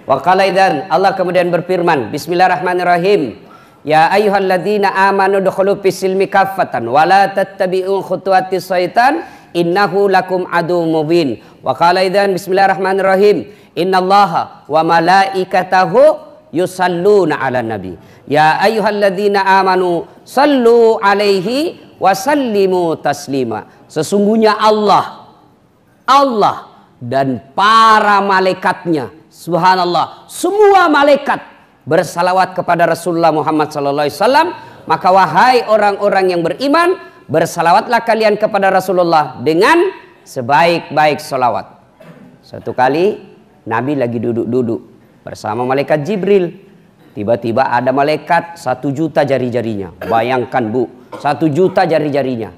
Wa qala idzan, Allah kemudian berfirman, bismillahirrahmanirrahim. Ya ayyuhalladzina amanu dukhulu fis-silmi kaffatan wa la tattabi'u khutuwatis syaitan innahu lakum aduwwum mubin. Wa qala idzan, bismillahirrahmanirrahim. Innallaha wa malaikatahu yusalluna 'alan nabi. Ya ayyuhalladzina amanu sallu 'alaihi wa sallimu taslima. Sesungguhnya Allah dan para malaikatnya, subhanallah, semua malaikat bersalawat kepada Rasulullah Muhammad sallallahu alaihi wasallam. Maka wahai orang-orang yang beriman, bersalawatlah kalian kepada Rasulullah dengan sebaik-baik salawat. Satu kali Nabi lagi duduk-duduk bersama malaikat Jibril. Tiba-tiba ada malaikat 1 juta jari-jarinya. Bayangkan Bu, 1 juta jari-jarinya.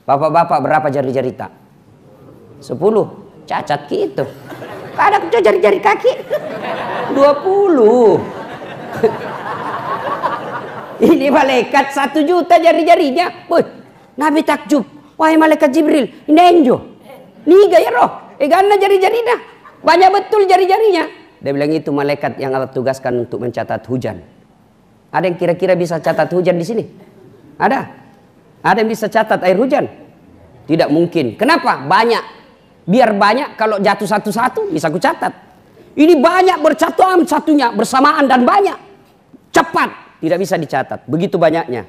Bapak-bapak berapa jari-jari tak? 10. Cacat gitu. Ada jari-jari kaki 20. Ini malaikat 1 juta jari-jarinya. Boy, Nabi takjub. Wahai malaikat Jibril, ini enjo. Niga ya roh. Gana jari-jarinya. Banyak betul jari-jarinya. Dia bilang itu malaikat yang Allah tugaskan untuk mencatat hujan. Ada yang kira-kira bisa catat hujan di sini? Ada? Ada yang bisa catat air hujan? Tidak mungkin. Kenapa? Banyak. Biar banyak, kalau jatuh satu-satu bisa ku catat. Ini banyak bercatuan satunya bersamaan dan banyak. Cepat, tidak bisa dicatat. Begitu banyaknya.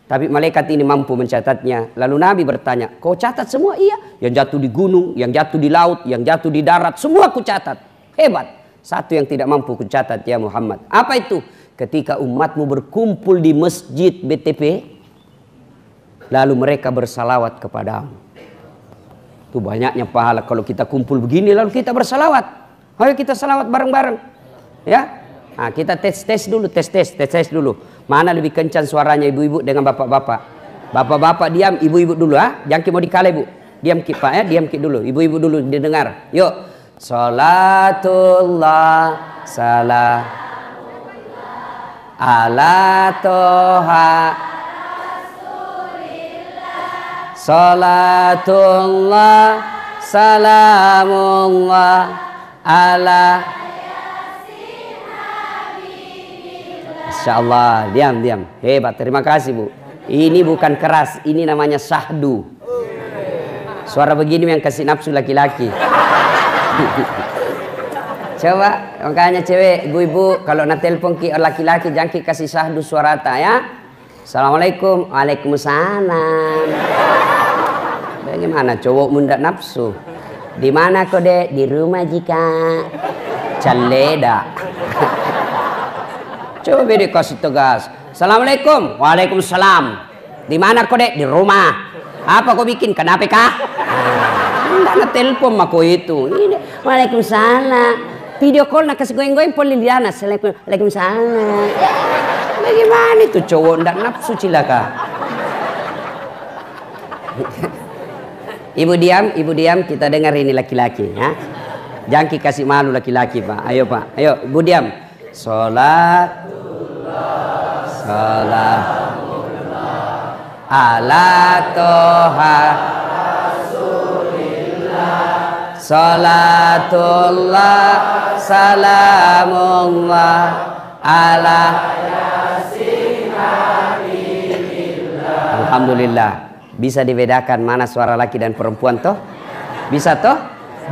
Tapi malaikat ini mampu mencatatnya. Lalu Nabi bertanya, kau catat semua? Iya. Yang jatuh di gunung, yang jatuh di laut, yang jatuh di darat, semua ku catat. Hebat. Satu yang tidak mampu ku catat ya Muhammad. Apa itu? Ketika umatmu berkumpul di masjid BTP, lalu mereka bersalawat kepadamu. Itu banyaknya pahala kalau kita kumpul begini lalu kita bersalawat. Ayo kita salawat bareng-bareng. Ya. Nah, kita tes dulu, tes dulu. Mana lebih kencang suaranya ibu-ibu dengan bapak-bapak? Bapak-bapak diam, ibu-ibu dulu ah. Jangan mau dikala Ibu. Diam Ki Pak ya, diam Ki dulu. Ibu-ibu dulu didengar. Yuk. Salatullah salam ala toha salatullah salamullah ala. Insyaallah, diam. Hebat, terima kasih Bu. Ini bukan keras, ini namanya syahdu. Suara begini yang kasih nafsu laki-laki. Coba, makanya cewek, ibu-ibu kalau nak telepon ki laki-laki jangan ki kasih syahdu suara ta ya. Assalamualaikum, waalaikumsalam. Bagaimana cowok mundak nafsu? Di mana kau Dek? Di rumah jika. Caleda. Coba beda kasih tegas. Assalamualaikum, waalaikumsalam. Di mana kau Dek? Di rumah. Apa kau bikin? Kenapa kah? Enggak nak telepon mako itu. Ini waalaikumsalam. Video call nak kasih goyang-goyang pun Liliana. Waalaikumsalam. Bagaimana itu cowok ndak nafsu cilaka? Ibu diam, kita dengar ini laki-laki ya. Jangan kasih malu laki-laki Pak. Ayo Pak, ayo ibu diam. Salam ala toha salatullah salamullah ala. Alhamdulillah bisa dibedakan mana suara laki dan perempuan toh? Bisa toh?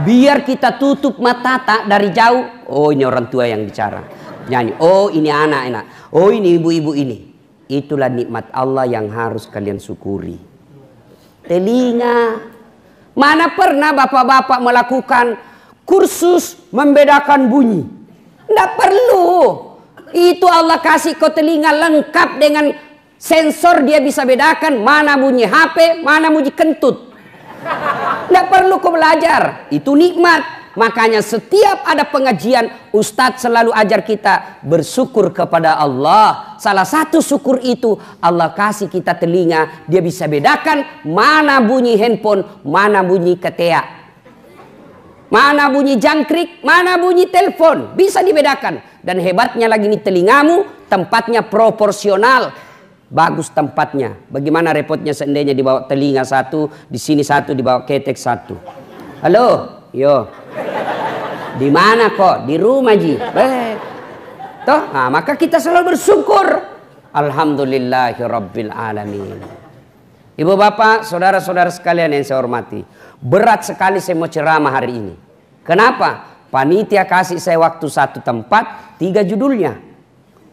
Biar kita tutup mata tak dari jauh. Oh ini orang tua yang bicara. Nyanyi. Oh ini anak-anak. Oh ini ibu-ibu ini. Itulah nikmat Allah yang harus kalian syukuri. Telinga. Mana pernah bapak-bapak melakukan kursus membedakan bunyi? Tidak perlu. Itu Allah kasih kau telinga lengkap dengan sensor, dia bisa bedakan mana bunyi HP, mana bunyi kentut. Tidak perlu kau belajar. Itu nikmat. Makanya setiap ada pengajian, Ustadz selalu ajar kita bersyukur kepada Allah. Salah satu syukur itu Allah kasih kita telinga, dia bisa bedakan mana bunyi handphone, mana bunyi ketea, mana bunyi jangkrik, mana bunyi telepon, bisa dibedakan. Dan hebatnya lagi nih telingamu tempatnya proporsional, bagus tempatnya. Bagaimana repotnya seandainya dibawa telinga satu, di sini satu, dibawa ketek satu. Halo, yo. Di mana kok? Di rumah ji. Toh, nah, maka kita selalu bersyukur. Alhamdulillahirabbil alamin. Ibu bapak, saudara-saudara sekalian yang saya hormati, berat sekali saya mau ceramah hari ini. Kenapa? Panitia kasih saya waktu satu tempat, 3 judulnya.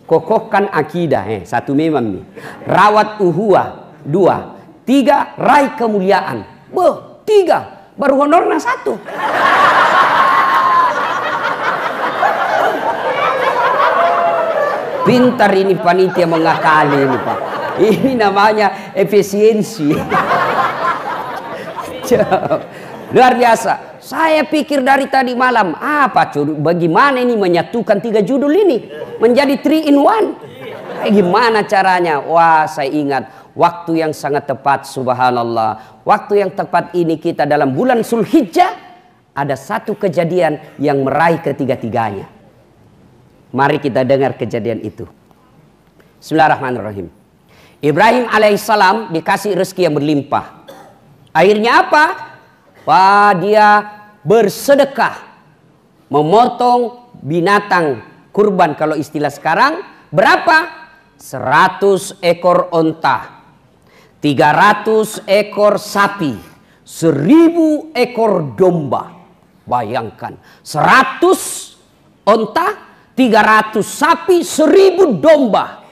Kokohkan akidah, 1 memang nih. Rawat uhuah, 2. 3. Raih kemuliaan. 3. Baru honornya 1. Pintar ini panitia mengakali ini Pak. Ini namanya efisiensi. Luar biasa. Saya pikir dari tadi malam, bagaimana ini menyatukan 3 judul ini menjadi 3 in 1. Gimana caranya? Wah, saya ingat waktu yang sangat tepat, subhanallah. Waktu yang tepat ini kita dalam bulan Zulhijjah, ada satu kejadian yang meraih ketiga-tiganya. Mari kita dengar kejadian itu. Bismillahirrahmanirrahim. Ibrahim alaihissalam dikasih rezeki yang berlimpah. Akhirnya apa? Dia bersedekah, memotong binatang kurban kalau istilah sekarang. Berapa? 100 ekor onta, 300 ekor sapi, 1000 ekor domba. Bayangkan, 100 onta, 300 sapi, 1000 domba.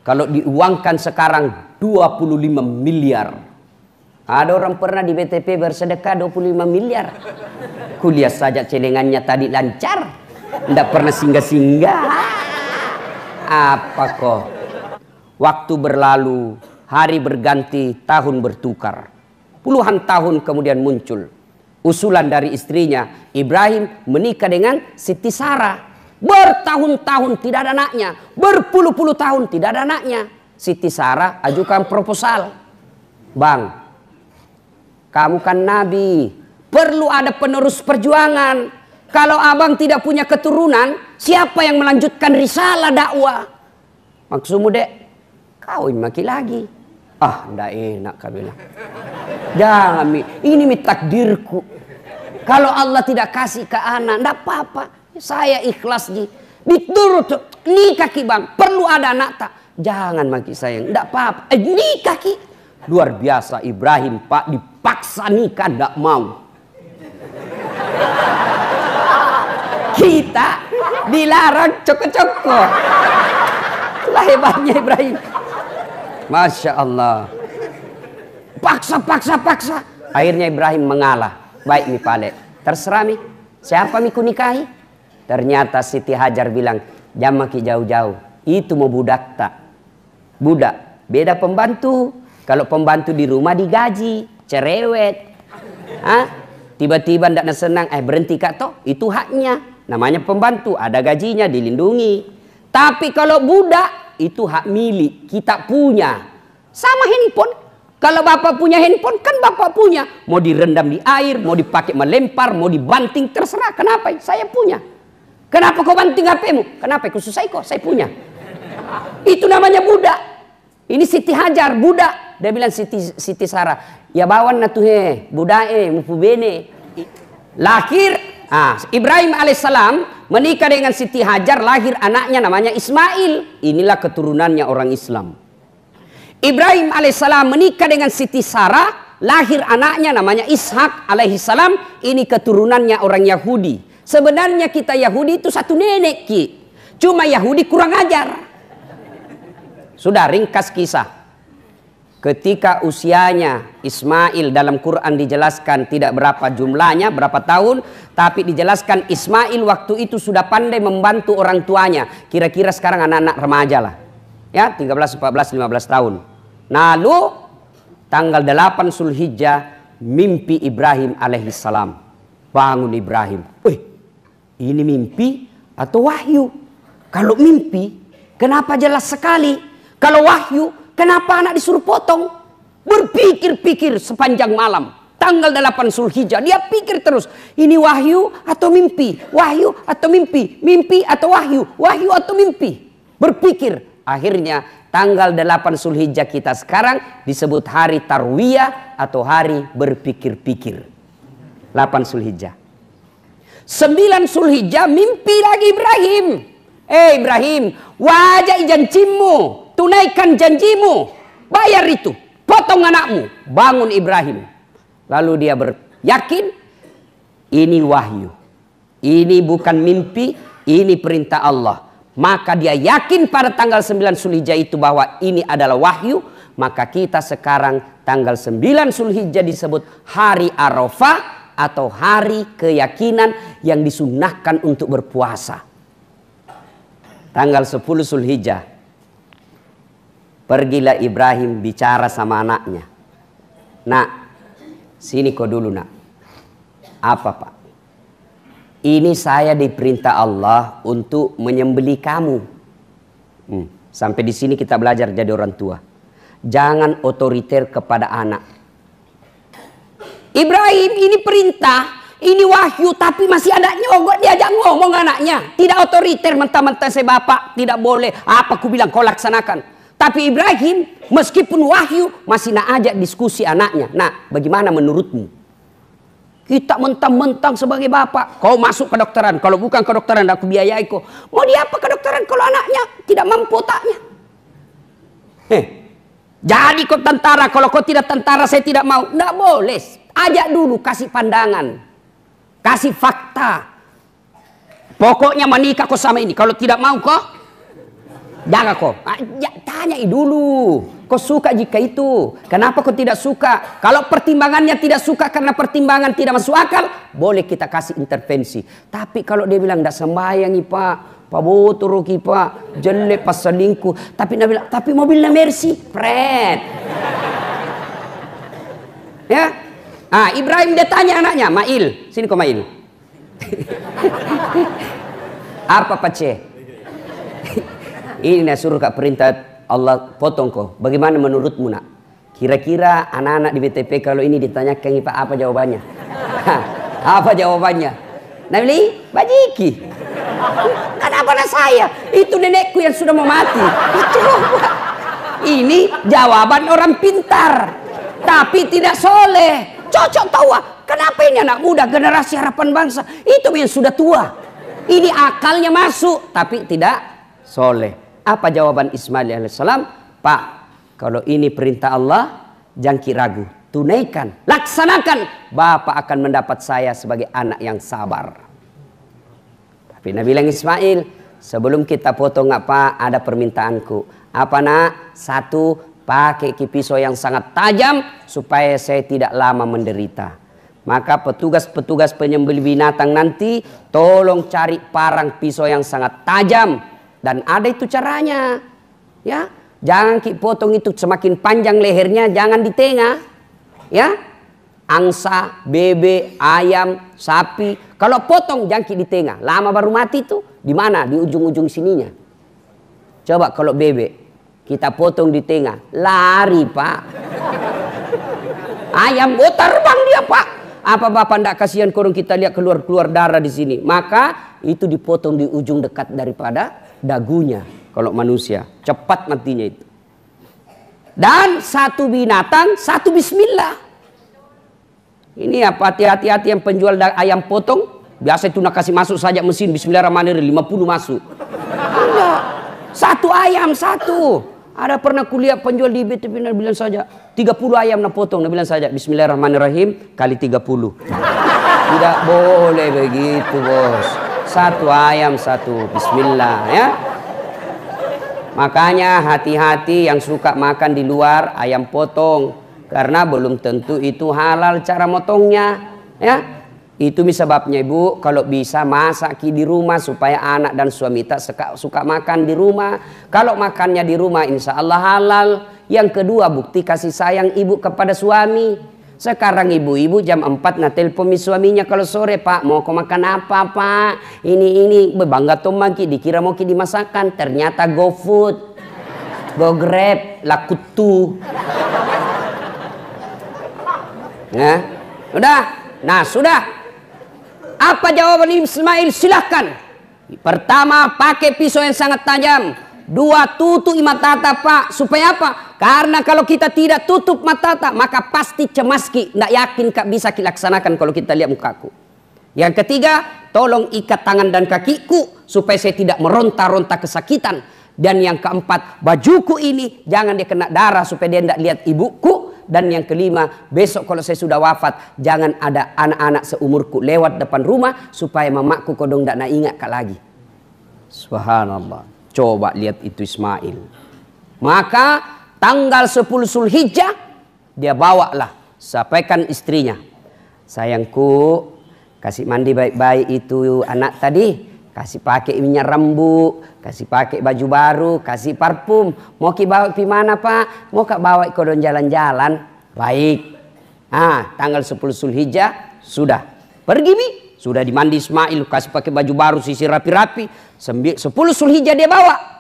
Kalau diuangkan sekarang 25 miliar. Ada orang pernah di BTP bersedekah 25 miliar. Kuliah saja celengannya tadi lancar. Tidak pernah singgah-singgah. Apa kok? Waktu berlalu, hari berganti, tahun bertukar. Puluhan tahun kemudian muncul usulan dari istrinya. Ibrahim menikah dengan Siti Sarah. Bertahun-tahun tidak ada anaknya, berpuluh-puluh tahun tidak ada anaknya. Siti Sarah ajukan proposal. Bang, kamu kan nabi, perlu ada penerus perjuangan. Kalau abang tidak punya keturunan, siapa yang melanjutkan risalah dakwah? Maksudmu dek, kawin maki lagi. Ndak enak kami bilang. Jangan, ini takdirku. Kalau Allah tidak kasih ke anak, ndak apa-apa. Saya ikhlas ji. Bitur nikah ki bang. Perlu ada anak tak? Jangan maki sayang. Ndak apa-apa. Nikah ki. Luar biasa Ibrahim Pak, dipaksa nikah ndak mau. Kita dilarang coko-coko. Itulah hebatnya Ibrahim. Masya Allah. Paksa. Akhirnya Ibrahim mengalah. Baik mi pale. Terserah mi. Siapa mi ku nikahi? Ternyata Siti Hajar bilang, jangan maki jauh-jauh. Itu mau budak tak? Budak. Beda pembantu. Kalau pembantu di rumah digaji. Cerewet. Tiba-tiba ndak senang. Berhenti kak toh. Itu haknya. Namanya pembantu. Ada gajinya, dilindungi. Tapi kalau budak, itu hak milik. Kita punya. Sama handphone. Kalau bapak punya handphone, kan bapak punya. Mau direndam di air, mau dipakai melempar, mau dibanting, terserah. Kenapa? Saya punya. Kenapa kau banting HP-mu? Kenapa? Khusus saya kok, saya punya. Itu namanya budak. Ini Siti Hajar, budak. Dia bilang Siti Sarah, ya bawan na tuh budak mupu bene. Lahir, Ibrahim alaihissalam menikah dengan Siti Hajar, lahir anaknya namanya Ismail. Inilah keturunannya orang Islam. Ibrahim alaihissalam menikah dengan Siti Sarah, lahir anaknya namanya Ishak alaihissalam. Ini keturunannya orang Yahudi. Sebenarnya kita Yahudi itu satu nenek ki. Cuma Yahudi kurang ajar. Sudah ringkas kisah. Ketika usianya Ismail dalam Quran dijelaskan tidak berapa jumlahnya, berapa tahun. Tapi dijelaskan Ismail waktu itu sudah pandai membantu orang tuanya. Kira-kira sekarang anak-anak remaja lah. Ya 13, 14, 15 tahun. Lalu tanggal 8 Zulhijjah mimpi Ibrahim alaihissalam. Bangun Ibrahim. Ini mimpi atau wahyu? Kalau mimpi, kenapa jelas sekali? Kalau wahyu, kenapa anak disuruh potong? Berpikir-pikir sepanjang malam. Tanggal 8 Zulhijjah, dia pikir terus. Ini wahyu atau mimpi? Wahyu atau mimpi? Mimpi atau wahyu? Wahyu atau mimpi? Berpikir. Akhirnya tanggal 8 Zulhijjah kita sekarang disebut hari Tarwiyah atau hari berpikir-pikir. 8 Zulhijjah. 9 Zulhijjah mimpi lagi Ibrahim. Ibrahim, wajah janjimu, tunaikan janjimu, bayar itu, potong anakmu, bangun Ibrahim. Lalu dia yakin ini wahyu, ini bukan mimpi, ini perintah Allah. Maka dia yakin pada tanggal 9 Zulhijjah itu bahwa ini adalah wahyu. Maka kita sekarang tanggal 9 Zulhijjah disebut hari Arafah atau hari keyakinan yang disunnahkan untuk berpuasa. Tanggal 10 Zulhijjah pergilah Ibrahim bicara sama anaknya. Nak, sini kau dulu nak. Apa pak? Ini saya diperintah Allah untuk menyembelih kamu. Sampai di sini kita belajar jadi orang tua. Jangan otoriter kepada anak. Ibrahim, ini perintah, ini wahyu, tapi masih ada nyogok, diajak ngomong anaknya. Tidak otoriter, mentah-mentah saya bapak, tidak boleh. Apa ku bilang kau laksanakan. Tapi Ibrahim, meskipun wahyu, masih nak ajak diskusi anaknya. Nah, bagaimana menurutmu? Kita mentang-mentang sebagai bapak, kau masuk kedokteran. Kalau bukan kedokteran, aku biayai kau. Mau dia apa kedokteran kalau anaknya tidak mampu otaknya? Jadi kau tentara, kalau kau tidak tentara saya tidak mau. Tidak boleh. Ajak dulu, kasih pandangan, kasih fakta. Pokoknya menikah kau sama ini. Kalau tidak mau kau, jangan kau. Tanya dulu. Kau suka jika itu. Kenapa kau tidak suka? Kalau pertimbangannya tidak suka karena pertimbangan tidak masuk akal, boleh kita kasih intervensi. Tapi kalau dia bilang tidak sembahyang pak botol pak, jelek pas selingkuh. Tapi dia bilang, tapi mobilnya Mercy, pret. Ya. Ibrahim dia tanya anaknya, Mail, sini kau Mail. Apa Pak C? Ini nak suruh kak perintah Allah potong kau. Bagaimana menurutmu nak? Kira-kira anak-anak di BTP kalau ini ditanyakan Pak apa jawabannya? Apa jawabannya? Nabi bajiki. Kenapa nak saya? Itu nenekku yang sudah mau mati. Itu ini jawaban orang pintar, tapi tidak soleh. Cocok tahu kenapa ini anak muda generasi harapan bangsa itu yang sudah tua. Ini akalnya masuk tapi tidak soleh. Apa jawaban Ismail alaihissalam? Pak, kalau ini perintah Allah, jangan ragu, tunaikan, laksanakan. Bapak akan mendapat saya sebagai anak yang sabar. Tapi Nabi bilang Ismail, sebelum kita potong apa ada permintaanku. Apa nak? Satu, pakai pisau yang sangat tajam supaya saya tidak lama menderita. Maka petugas-petugas penyembelih binatang nanti tolong cari parang pisau yang sangat tajam. Dan ada itu caranya. Ya, jangan potong itu semakin panjang lehernya, jangan di tengah. Ya. Angsa, bebek, ayam, sapi. Kalau potong jangan di tengah. Lama baru mati itu. Di mana? Di ujung-ujung sininya. Coba kalau bebek kita potong di tengah, lari pak. Ayam terbang dia pak. Apa bapak ndak kasihan korong kita lihat keluar darah di sini? Maka itu dipotong di ujung dekat daripada dagunya. Kalau manusia cepat matinya itu. Dan satu binatang satu bismillah. Ini apa hati-hati yang penjual ayam potong. Biasa itu nak kasih masuk saja mesin bismillahirrahmanirrahim 50 masuk. Enggak. Satu ayam satu. Ada pernah kuliah penjual di BTP bilang saja 30 ayam nak potong, bilang saja bismillahirrahmanirrahim kali 30. Tidak boleh begitu bos. Satu ayam satu bismillah ya. Makanya hati-hati yang suka makan di luar ayam potong. Karena belum tentu itu halal cara motongnya ya. Itu sebabnya ibu kalau bisa masak di rumah supaya anak dan suami tak suka makan di rumah. Kalau makannya di rumah insya Allah halal. Yang kedua bukti kasih sayang ibu kepada suami. Sekarang ibu-ibu jam 4 nah telepon suaminya kalau sore, Pak mau kau makan apa Pak? Ini bangga tomaki dikira mau dimasakan, ternyata GoFood, GoGrab, Lakutu. Ya, udah. Nah sudah. Apa jawaban Ismail? Silahkan. Pertama, pakai pisau yang sangat tajam. Dua, tutup mata Pak. Supaya apa? Karena kalau kita tidak tutup mata, maka pasti cemas ki. Nggak yakin kak bisa dilaksanakan kalau kita lihat mukaku. Yang ketiga, tolong ikat tangan dan kakiku supaya saya tidak meronta-ronta kesakitan. Dan yang keempat, bajuku ini jangan dia kena darah supaya dia tidak lihat ibuku. Dan yang kelima, besok kalau saya sudah wafat, jangan ada anak-anak seumurku lewat depan rumah supaya mamaku kodong tidak nak ingat kak lagi. Subhanallah. Coba lihat itu Ismail. Maka tanggal 10 Zulhijjah dia bawalah, sampaikan istrinya. Sayangku, kasih mandi baik-baik itu anak tadi. Kasih pakai minyak rambut, kasih pakai baju baru, kasih parfum. Mau ki bawa ke mana pak? Mau kak bawa ke don jalan-jalan? Baik. Tanggal 10 Zulhijjah sudah pergi mi. Sudah dimandi Ismail, kasih pakai baju baru, sisir rapi-rapi. 10 Zulhijjah dia bawa.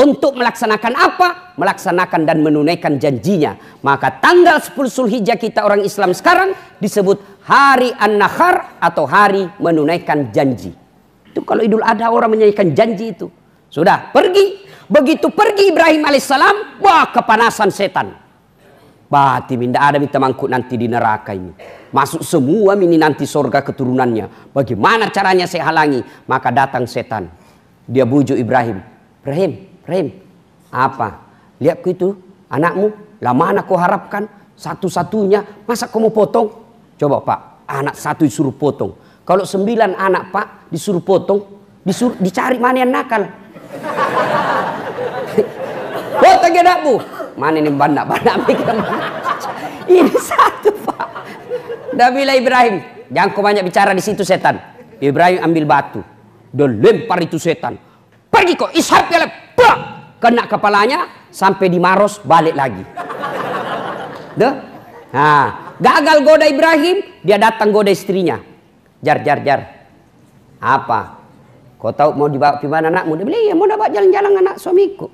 Untuk melaksanakan apa? Melaksanakan dan menunaikan janjinya. Maka tanggal 10 Zulhijjah kita orang Islam sekarang disebut hari An-Nahr atau hari menunaikan janji. Itu kalau Idul Adha orang menyanyikan janji itu. Sudah pergi. Begitu pergi Ibrahim alaihissalam, wah kepanasan setan. Berarti minda ada minta mangkuk nanti di neraka ini. Masuk semua ini nanti surga keturunannya. Bagaimana caranya saya halangi? Maka datang setan. Dia bujuk Ibrahim. Ibrahim, apa? Lihat ku itu anakmu. Lama anak kau harapkan satu-satunya. Masa kau mau potong? Coba pak, anak satu disuruh potong. Kalau 9 anak pak disuruh potong, dicari mana yang nakal. Potong anakmu. Mana ini bandak ini satu pak. Dah bilang Ibrahim, jangan kau banyak bicara di situ setan. Ibrahim ambil batu, dia lempar itu setan. Pergi kok, ishak ya, kena kepalanya sampai di Maros balik lagi. Gagal goda Ibrahim, dia datang goda istrinya. Jar. Apa? Kau tahu mau dibawa ke mana anakmu? Dia bilang, iya mau bawa jalan-jalan anak suamiku.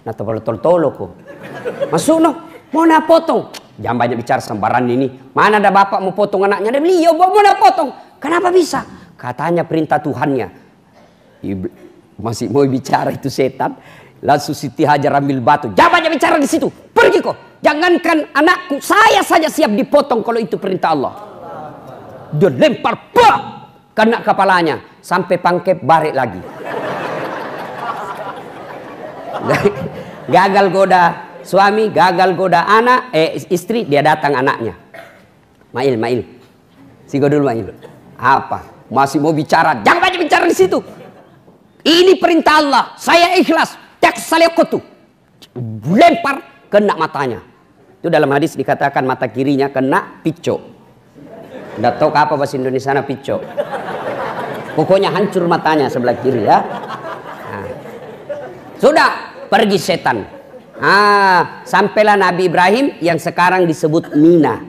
Nah tolo kok. Masuk no, mau nak potong. Jangan banyak bicara sembaran ini. Mana ada bapak mau potong anaknya? Dia bilang, iya mau nak potong. Kenapa bisa? Katanya perintah Tuhannya. Masih mau bicara itu setan. Langsung Siti Hajar ambil batu. Jangan banyak bicara di situ. Pergi kok. Jangankan anakku, saya saja siap dipotong kalau itu perintah Allah. Dia lempar, kena kepalanya sampai pangkep balik lagi. Gagal goda suami, gagal goda anak, istri, dia datang anaknya. Mail, sigo dulu Mail. Apa? Masih mau bicara? Jangan banyak bicara di situ. Ini perintah Allah, saya ikhlas. Tak salekutu. Lempar, kena matanya. Itu dalam hadis dikatakan mata kirinya kena picok. Nggak tahu apa bahasa Indonesia picok. Pokoknya hancur matanya sebelah kiri ya. Sudah pergi setan. Sampailah Nabi Ibrahim yang sekarang disebut Mina.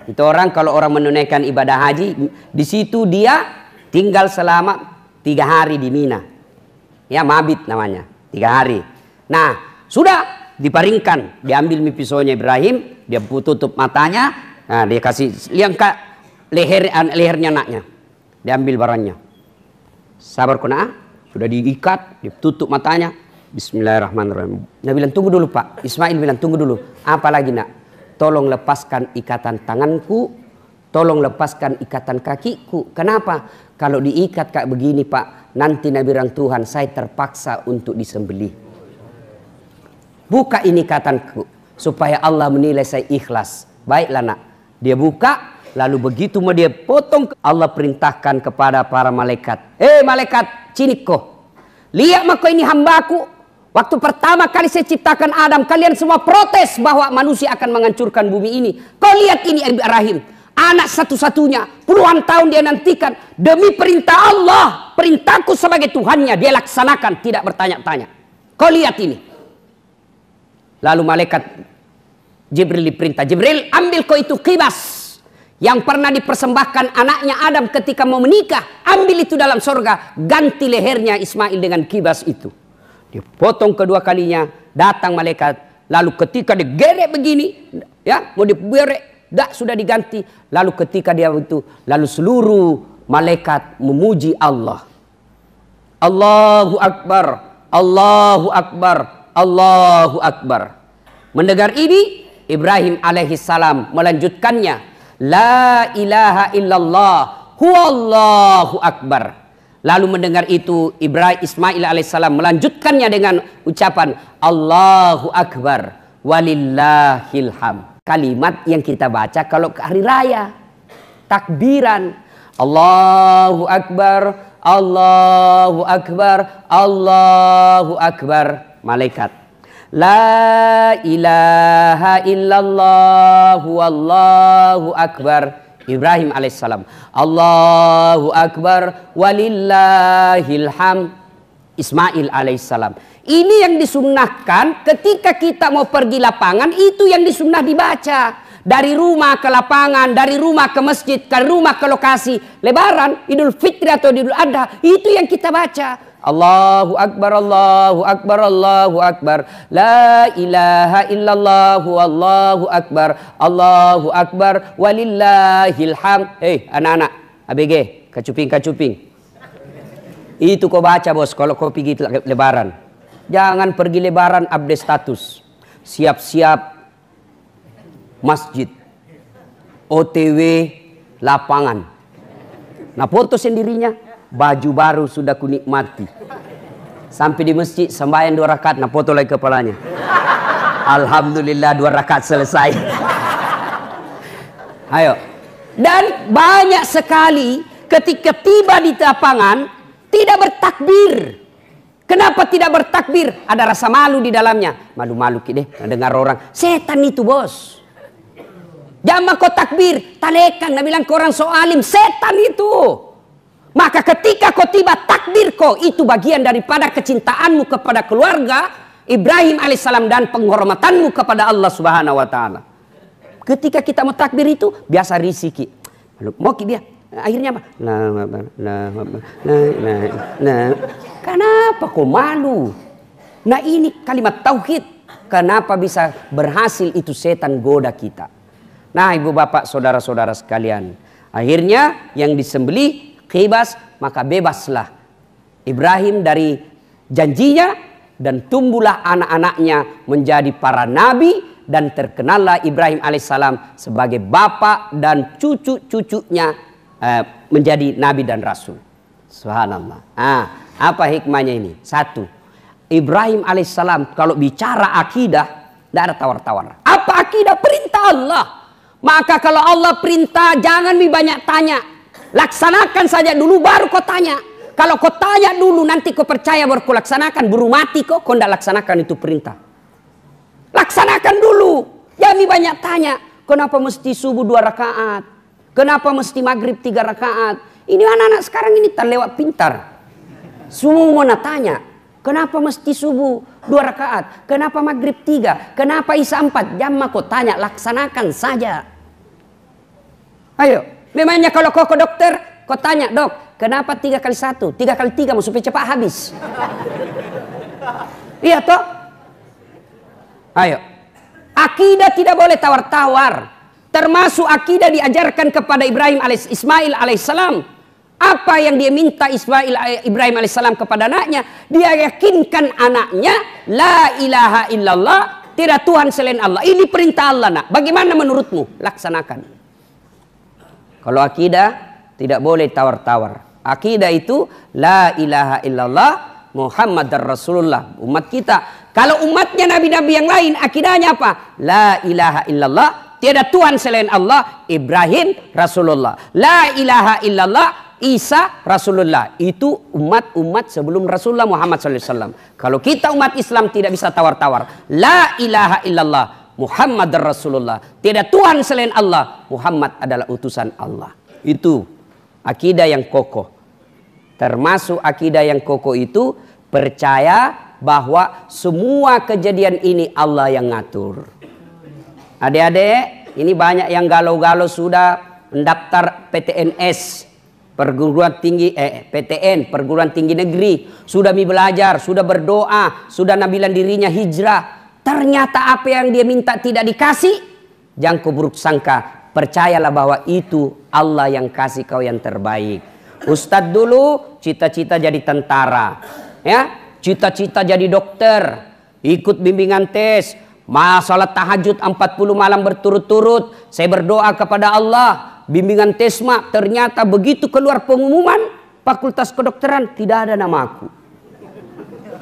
Itu orang kalau orang menunaikan ibadah haji, di situ dia tinggal selama 3 hari di Mina. Ya mabit namanya, 3 hari. Nah sudah diparingkan, diambil pisaunya Ibrahim, dia tutup matanya. Nah, dia kasih liangkat lehernya anaknya. Diambil barangnya. Sabar kena, sudah diikat, ditutup matanya. Bismillahirrahmanirrahim. Dia bilang tunggu dulu pak. Ismail bilang tunggu dulu. Apa lagi nak? Tolong lepaskan ikatan tanganku. Tolong lepaskan ikatan kakiku. Kenapa? Kalau diikat kayak begini pak, nanti Nabi bilang Tuhan saya terpaksa untuk disembelih. Buka ini ikatanku supaya Allah menilai saya ikhlas. Baiklah nak. Dia buka, lalu begitu mau dia potong, Allah perintahkan kepada para malaikat. Malaikat, ciniko. Lihat maka ini hambaku. Waktu pertama kali saya ciptakan Adam, kalian semua protes bahwa manusia akan menghancurkan bumi ini. Kau lihat ini Ibrahim. Anak satu-satunya, puluhan tahun dia nantikan. Demi perintah Allah, perintahku sebagai Tuhannya, dia laksanakan, tidak bertanya-tanya. Kau lihat ini. Lalu malaikat Jibril diperintah, Jibril ambil kau itu kibas yang pernah dipersembahkan anaknya Adam ketika mau menikah, ambil itu dalam surga, ganti lehernya Ismail dengan kibas itu. Dia potong kedua kalinya, datang malaikat, lalu ketika digerek begini, ya mau digerek, sudah diganti. Lalu ketika dia itu, lalu seluruh malaikat memuji Allah. Allahu Akbar, Allahu Akbar, Allahu Akbar. Mendengar ini, Ibrahim alaihissalam melanjutkannya. La ilaha illallah huwallahu akbar. Lalu mendengar itu Ismail alaihissalam melanjutkannya dengan ucapan Allahu akbar walillahil hamd. Kalimat yang kita baca kalau ke hari raya, takbiran, Allahu akbar, Allahu akbar, Allahu akbar. Malaikat, la ilaha illallah wallahu akbar. Ibrahim alaihissalam, Allahu akbar walillahil hamd. Ismail alaihissalam. Ini yang disunnahkan ketika kita mau pergi lapangan, itu yang disunnah dibaca. Dari rumah ke lapangan, dari rumah ke masjid, ke rumah ke lokasi. Lebaran, Idul Fitri atau Idul Adha, itu yang kita baca. Allahu akbar, Allahu akbar, Allahu akbar. La ilaha illallah, Allahu akbar, Allahu akbar, walillahil hamd. Hei anak-anak, ABG, kacuping. Itu kau baca bos kalau kau pergi lebaran. Jangan pergi lebaran update status. Siap-siap masjid, OTW lapangan. Nah foto sendirinya, baju baru sudah kunikmati. Sampai di masjid sembahyang 2 rakaat, nah foto lagi kepalanya. Alhamdulillah 2 rakaat selesai. Ayo. Dan banyak sekali ketika tiba di lapangan tidak bertakbir. Kenapa tidak bertakbir? Ada rasa malu di dalamnya. Malu-malu deh dengar orang. Setan itu bos. Jangan kau takbir, talekan, nak bilang kau orang soalim, setan itu. Maka ketika kau tiba takbir kau, itu bagian daripada kecintaanmu kepada keluarga Ibrahim alaihissalam dan penghormatanmu kepada Allah subhanahu wa ta'ala. Ketika kita mau takbir itu, biasa risiki. Mau dia, akhirnya apa? Nah. Kenapa kau malu? Nah ini kalimat tauhid. Kenapa bisa berhasil itu setan goda kita? Nah ibu bapak saudara-saudara sekalian, akhirnya yang disembelih khibas, maka bebaslah Ibrahim dari janjinya dan tumbuhlah anak-anaknya menjadi para nabi dan terkenallah Ibrahim alaihissalam sebagai bapak dan cucu-cucunya menjadi nabi dan rasul. Subhanallah. Apa hikmahnya ini? 1. Ibrahim alaihissalam kalau bicara akidah tidak ada tawar-tawar. Apa akidah? Perintah Allah. Maka kalau Allah perintah jangan banyak tanya. Laksanakan saja dulu baru kau tanya. Kalau kau tanya dulu nanti kau percaya baru kau laksanakan. Buru mati kau tidak laksanakan itu perintah. Laksanakan dulu. Jangan banyak tanya. Kenapa mesti subuh 2 rakaat? Kenapa mesti maghrib 3 rakaat? Ini anak-anak sekarang ini terlewat pintar. Semua mau tanya. Kenapa mesti subuh 2 rakaat? Kenapa maghrib 3? Kenapa isya 4? Jangan kau tanya, laksanakan saja. Ayo, memangnya kalau kau ke dokter, kau tanya, dok, kenapa 3 kali 1? 3 kali 3 mau supaya cepat habis. Iya toh? Ayo. Akidah tidak boleh tawar-tawar. Termasuk akidah diajarkan kepada Ismail alaihissalam. Apa yang dia minta Ibrahim alaihissalam kepada anaknya, dia yakinkan anaknya la ilaha illallah, tidak Tuhan selain Allah. Ini perintah Allah nak. Bagaimana menurutmu? Laksanakan. Kalau akidah tidak boleh tawar-tawar. Akidah itu la ilaha illallah Muhammadar Rasulullah. Umat kita. Kalau umatnya nabi-nabi yang lain akidahnya apa? La ilaha illallah, tiada Tuhan selain Allah. Ibrahim Rasulullah. La ilaha illallah Isa Rasulullah. Itu umat-umat sebelum Rasulullah Muhammad SAW. Kalau kita umat Islam tidak bisa tawar-tawar. La ilaha illallah Muhammad Rasulullah. Tidak Tuhan selain Allah. Muhammad adalah utusan Allah. Itu akidah yang kokoh. Termasuk akidah yang kokoh itu percaya bahwa semua kejadian ini Allah yang ngatur. Adik-adik, ini banyak yang galau-galau sudah mendaftar PTNS. Perguruan tinggi PTN, perguruan tinggi negeri, sudah belajar, sudah berdoa, sudah nabilan dirinya hijrah. Ternyata apa yang dia minta tidak dikasih, jangan kau buruk sangka. Percayalah bahwa itu Allah yang kasih kau yang terbaik. Ustadz dulu cita-cita jadi tentara, ya, cita-cita jadi dokter, ikut bimbingan tes, masalah tahajud 40 malam berturut-turut. Saya berdoa kepada Allah. bimbingan TESMA, ternyata begitu keluar pengumuman Fakultas Kedokteran tidak ada namaku.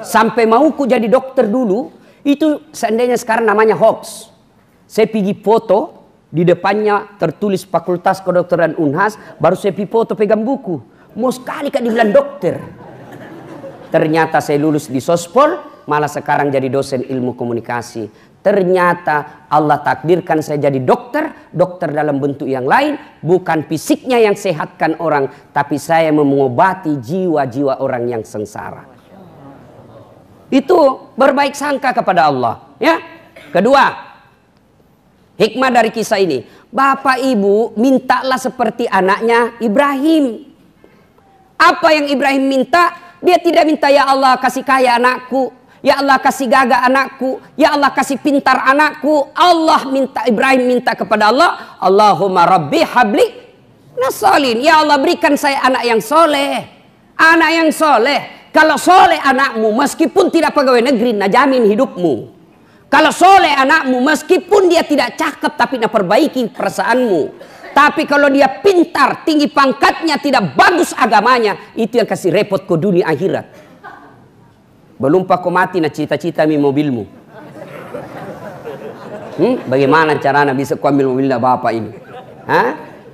Sampai mauku jadi dokter dulu, itu seandainya sekarang namanya hoax. Saya pergi foto, di depannya tertulis Fakultas Kedokteran Unhas, baru saya pergi foto pegang buku. Mau sekali Kak dibilang dokter. Ternyata saya lulus di Sospol, malah sekarang jadi dosen ilmu komunikasi. Ternyata Allah takdirkan saya jadi dokter, dokter dalam bentuk yang lain, bukan fisiknya yang sehatkan orang, tapi saya mengobati jiwa-jiwa orang yang sengsara. Itu berbaik sangka kepada Allah, ya. Kedua, hikmah dari kisah ini, bapak ibu mintalah seperti anaknya Ibrahim. Apa yang Ibrahim minta? Dia tidak minta ya Allah kasih kaya anakku, ya Allah kasih gagah anakku, ya Allah kasih pintar anakku. Allah minta, Ibrahim minta kepada Allah, Allahumma rabbi habli nasolin, ya Allah berikan saya anak yang soleh, anak yang soleh. Kalau soleh anakmu, meskipun tidak pegawai negeri, nah jamin hidupmu. Kalau soleh anakmu, meskipun dia tidak cakep, tapi nak perbaiki perasaanmu. Tapi kalau dia pintar, tinggi pangkatnya, tidak bagus agamanya, itu yang kasih repot ke dunia akhirat. Belum pak kau mati, nah cita-cita mi mobilmu. Bagaimana caranya bisa kau ambil mobilnya bapak ini?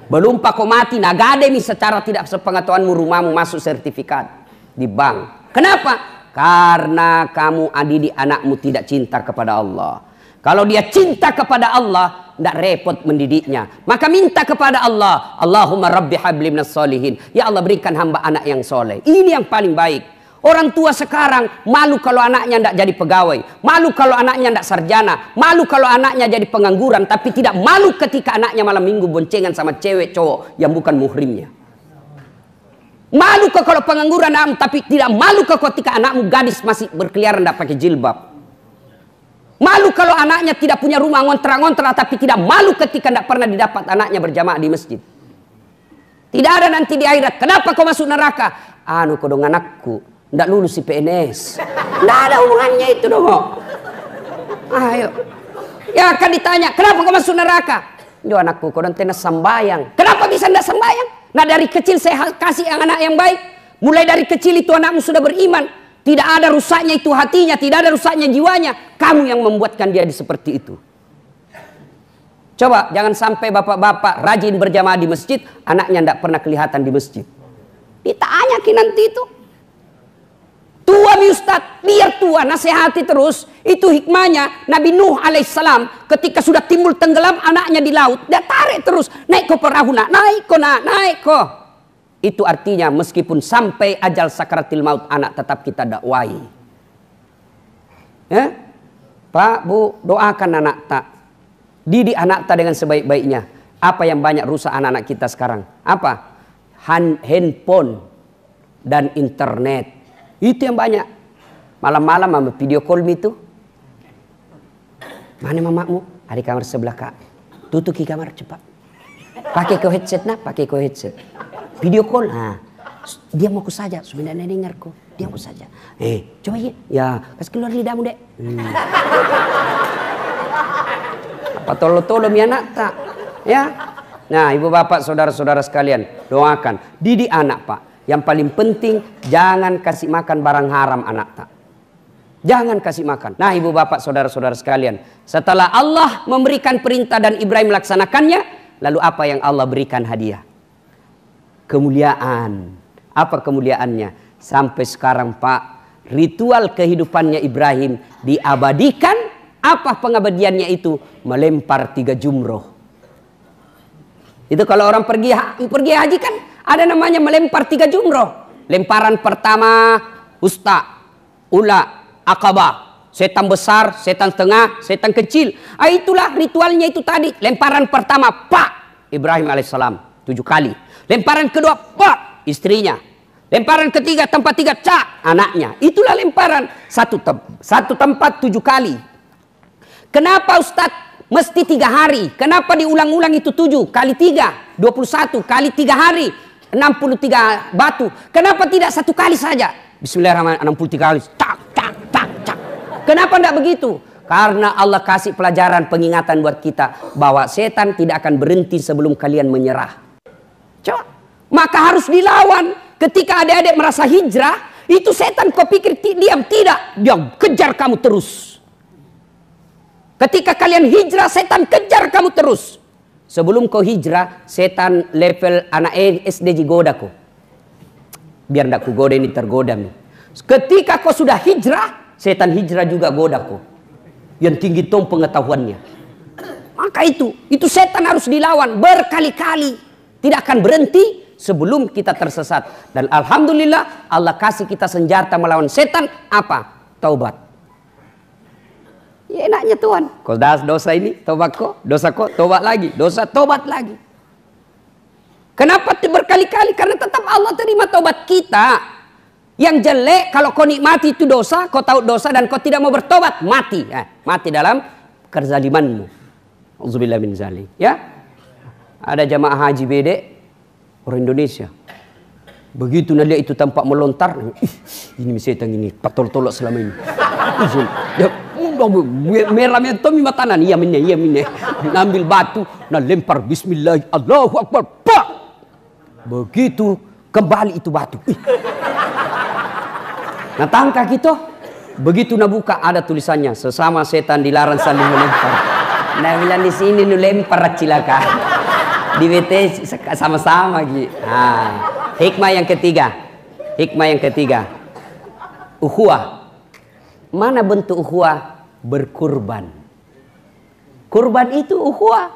Belum pak kau mati, nah gade mi secara tidak sepengetahuanmu rumahmu masuk sertifikat di bank. Kenapa? Karena kamu didik anakmu tidak cinta kepada Allah. Kalau dia cinta kepada Allah, tidak repot mendidiknya. Maka minta kepada Allah, Allahumma rabbi habli minas solihin, ya Allah berikan hamba anak yang soleh. Ini yang paling baik. Orang tua sekarang malu kalau anaknya tidak jadi pegawai, malu kalau anaknya tidak sarjana, malu kalau anaknya jadi pengangguran, tapi tidak malu ketika anaknya malam minggu boncengan sama cewek cowok yang bukan muhrimnya. Malu kok kalau pengangguran anakmu, tapi tidak malu kok ketika anakmu gadis masih berkeliaran tidak pakai jilbab. Malu kalau anaknya tidak punya rumah ngontrak-ngontrak, tapi tidak malu ketika tidak pernah didapat anaknya berjamaah di masjid. Tidak ada nanti di akhirat. Kenapa kau masuk neraka? Anu kau dong anakku, tidak lulus PNS. Tidak ada hubungannya itu dong. Ayo. Ya akan ditanya, kenapa kau masuk neraka? Yo anakku, kau dong tenas sembayang. Kenapa bisa tidak sembayang? Nah dari kecil saya kasih anak yang baik. Mulai dari kecil itu anakmu sudah beriman. Tidak ada rusaknya itu hatinya, tidak ada rusaknya jiwanya. Kamu yang membuatkan dia seperti itu. Coba jangan sampai bapak-bapak rajin berjamaah di masjid, anaknya tidak pernah kelihatan di masjid. Ditanya nanti itu. Tua mi Ustaz, biar tua nasihati terus. Itu hikmahnya Nabi Nuh alaihissalam ketika sudah timbul tenggelam anaknya di laut, dia tarik terus, naik ke perahu nak, naik ko nak, naik ko. Itu artinya meskipun sampai ajal sakaratil maut anak tetap kita dakwai. Ya? Pak, Bu, doakan anak tak. Didik anak tak dengan sebaik-baiknya. Apa yang banyak rusak anak-anak kita sekarang? Apa? Handphone dan internet. Itu yang banyak. Malam-malam mama video call itu. Mana mamamu? Ada di kamar sebelah kak. Tutup di kamar cepat. Pakai ke headset nak, pakai ke headset. Video call. Dia mau ku saja. Sebenarnya dengar ku. Dia mau saja. Coba ya. Kasih keluar lidahmu dek. Apa tolo-tolo mi anak tak? Ya. Nah ibu bapak saudara-saudara sekalian. Doakan. Didik anak pak. Yang paling penting jangan kasih makan barang haram anak tak. Jangan kasih makan. Nah ibu bapak saudara-saudara sekalian. Setelah Allah memberikan perintah dan Ibrahim melaksanakannya. Lalu apa yang Allah berikan hadiah? Kemuliaan. Apa kemuliaannya? Sampai sekarang pak. Ritual kehidupannya Ibrahim diabadikan. Apa pengabadiannya itu? Melempar 3 jumroh. Itu kalau orang pergi haji kan. Ada namanya melempar 3 jumroh. Lemparan pertama usta, ula, akabah. Setan besar, setan tengah, setan kecil. Itulah ritualnya itu tadi. Lemparan pertama, pak, Ibrahim alaihissalam 7 kali. Lemparan kedua, pak, istrinya. Lemparan ketiga, tempat 3, cak, anaknya. Itulah lemparan. Satu tempat 7 kali. Kenapa Ustadz mesti 3 hari? Kenapa diulang-ulang itu 7 kali 3, 21 kali 3 hari, 63 batu. Kenapa tidak 1 kali saja? Bismillahirrahmanirrahim, 63 kali. Tak, tak, tak, tak. Kenapa tidak begitu? Karena Allah kasih pelajaran pengingatan buat kita bahwa setan tidak akan berhenti sebelum kalian menyerah. Coba. Maka harus dilawan. Ketika adik-adik merasa hijrah, itu setan kau pikir diam, tidak, dia kejar kamu terus. Ketika kalian hijrah, setan kejar kamu terus. Sebelum kau hijrah, setan level anak SD goda kau. Biar ndak ku goda ini tergoda nih. Ketika kau sudah hijrah, setan hijrah juga goda kau. Yang tinggi tong pengetahuannya. Maka itu setan harus dilawan berkali-kali. Tidak akan berhenti sebelum kita tersesat. Dan alhamdulillah Allah kasih kita senjata melawan setan. Apa? Taubat. Ya enaknya Tuhan. Kau dosa ini, taubat kok. Dosa kok, taubat lagi. Dosa, taubat lagi. Kenapa berkali-kali? Karena tetap Allah terima taubat kita. Yang jelek kalau kau nikmati itu dosa, kau tahu dosa dan kau tidak mau bertobat, mati. Mati dalam kezalimanmu. Auzubillah min zalik. Ya. Ada jamaah haji bedek orang Indonesia. Begitu nak lihat itu tampak melontar, ini setan ini patol-tolok selama ini. Ya, merah mentom matanan, iya minne. Ambil batu, nak lempar bismillah, Allahu Akbar. Pak. Begitu kembali itu batu. Nah tangkah gitu, begitu nabuka ada tulisannya sesama setan dilarang saling melempar. Nah bilang di sini nu lempar cilaka, di WT sama-sama gitu. Nah, hikmah yang ketiga, ukhuwah. Mana bentuk ukhuwah? Berkurban. Kurban itu ukhuwah.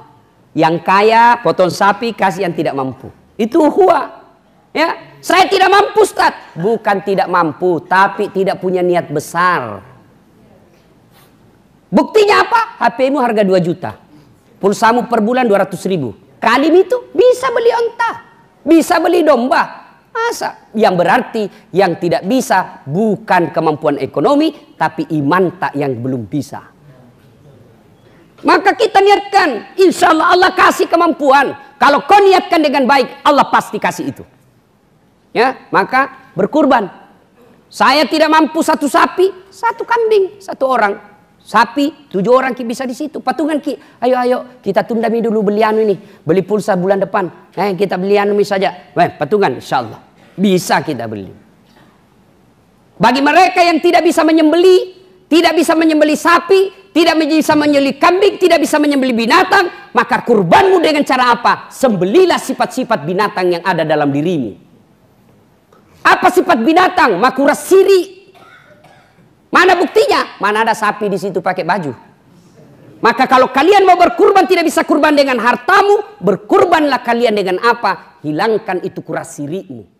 Yang kaya potong sapi kasih yang tidak mampu. Itu ukhuwah. Ya, saya tidak mampu Ustaz. Bukan tidak mampu, tapi tidak punya niat besar. Buktinya apa? HP-mu harga 2 juta. Pulsamu per bulan 200.000. Kali itu bisa beli onta, bisa beli domba. Masa? Yang berarti yang tidak bisa bukan kemampuan ekonomi, tapi iman tak yang belum bisa. Maka kita niatkan, insya Allah Allah kasih kemampuan. Kalau kau niatkan dengan baik, Allah pasti kasih itu. Ya, maka berkurban. Saya tidak mampu 1 sapi, 1 kambing, 1 orang. Sapi 7 orang bisa di situ. Patungan ki. Ayo kita tunda dulu beli anu ini. Beli pulsa bulan depan. Kita beli anu saja. Patungan insyaallah. Bisa kita beli. Bagi mereka yang tidak bisa menyembeli, tidak bisa menyembeli sapi, tidak bisa menyembeli kambing, tidak bisa menyembeli binatang, maka kurbanmu dengan cara apa? Sembelilah sifat-sifat binatang yang ada dalam dirimu. Apa sifat binatang? Makuras siri. Mana buktinya? Mana ada sapi di situ pakai baju? Maka kalau kalian mau berkurban tidak bisa kurban dengan hartamu, berkurbanlah kalian dengan apa? Hilangkan itu kuras sirimu.